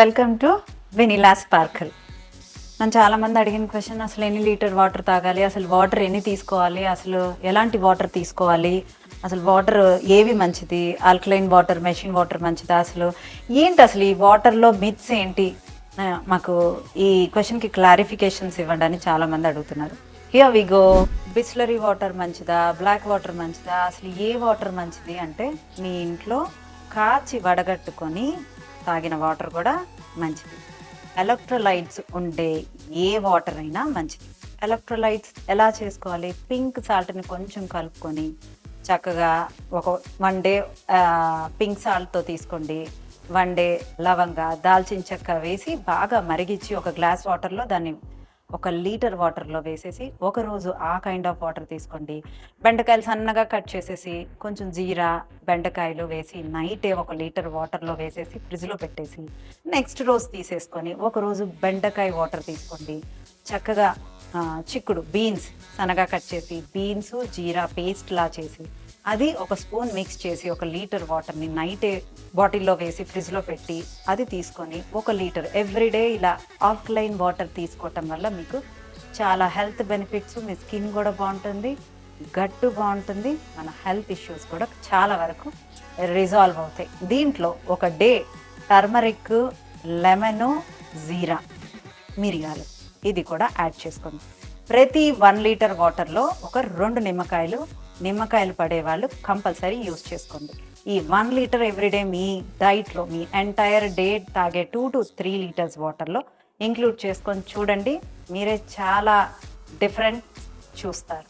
Welcome to vanilla sparkle. నన్ను చాలామంది అడిగిన క్వశ్చన్, అసలు ఎన్ని లీటర్ వాటర్ తాగాలి, అసలు వాటర్ ఎన్ని తీసుకోవాలి, అసలు ఎలాంటి వాటర్ తీసుకోవాలి, అసలు వాటర్ ఏవి మంచిది, ఆల్కలైన్ వాటర్, మెషిన్ వాటర్ మంచిదా, అసలు ఏంటి, అసలు ఈ వాటర్లో మిత్స్ ఏంటి, మాకు ఈ క్వశ్చన్కి క్లారిఫికేషన్స్ ఇవ్వండి అని చాలామంది అడుగుతున్నారు. Here we go. Bisleri water మంచిదా, బ్లాక్ వాటర్ మంచిదా, అసలు ఏ వాటర్ మంచిది అంటే, మీ ఇంట్లో కాచి వడగట్టుకొని తాగిన వాటర్ కూడా మంచిది. ఎలక్ట్రోలైట్స్ ఉండే ఏ వాటర్ అయినా మంచిది. ఎలక్ట్రోలైట్స్ ఎలా చేసుకోవాలి? పింక్ సాల్ట్ని కొంచెం కలుపుకొని చక్కగా ఒక 1 డే పింక్ సాల్ట్తో తీసుకోండి. 1 డే లవంగ, దాల్చిన చెక్క వేసి బాగా మరిగించి ఒక గ్లాస్ వాటర్లో దాన్ని 1 లీటర్ వాటర్లో వేసేసి ఒకరోజు ఆ కైండ్ ఆఫ్ వాటర్ తీసుకోండి. బెండకాయలు సన్నగా కట్ చేసేసి కొంచెం జీరా, బెండకాయలు వేసి నైటే 1 లీటర్ వాటర్లో వేసేసి ఫ్రిడ్జ్లో పెట్టేసి నెక్స్ట్ రోజు తీసేసుకొని ఒకరోజు బెండకాయ వాటర్ తీసుకోండి. చక్కగా చిక్కుడు బీన్స్ సన్నగా కట్ చేసి బీన్స్ జీరా పేస్ట్లా చేసి అది 1 స్పూన్ మిక్స్ చేసి 1 లీటర్ వాటర్ని నైటే బాటిల్లో వేసి ఫ్రిడ్జ్లో పెట్టి అది తీసుకొని 1 లీటర్ ఎవ్రీడే ఇలా ఆల్కలైన్ వాటర్ తీసుకోవటం వల్ల మీకు చాలా హెల్త్ బెనిఫిట్స్, మీ స్కిన్ కూడా బాగుంటుంది, గట్టు బాగుంటుంది, మన హెల్త్ ఇష్యూస్ కూడా చాలా వరకు రిజాల్వ్ అవుతాయి. దీంట్లో 1 డే టర్మరిక్, లెమను, జీరా, మిరియాలు ఇది కూడా యాడ్ చేసుకోండి. ప్రతి 1 లీటర్ వాటర్లో 2 నిమ్మకాయలు పడేవాళ్ళు కంపల్సరీ యూస్ చేసుకోండి. ఈ 1 లీటర్ ఎవ్రీడే మీ డైట్లో మీ ఎంటైర్ డే తాగే 2 to 3 లీటర్స్ వాటర్లో ఇంక్లూడ్ చేసుకొని చూడండి. మీరే చాలా డిఫరెంట్ చూస్తారు.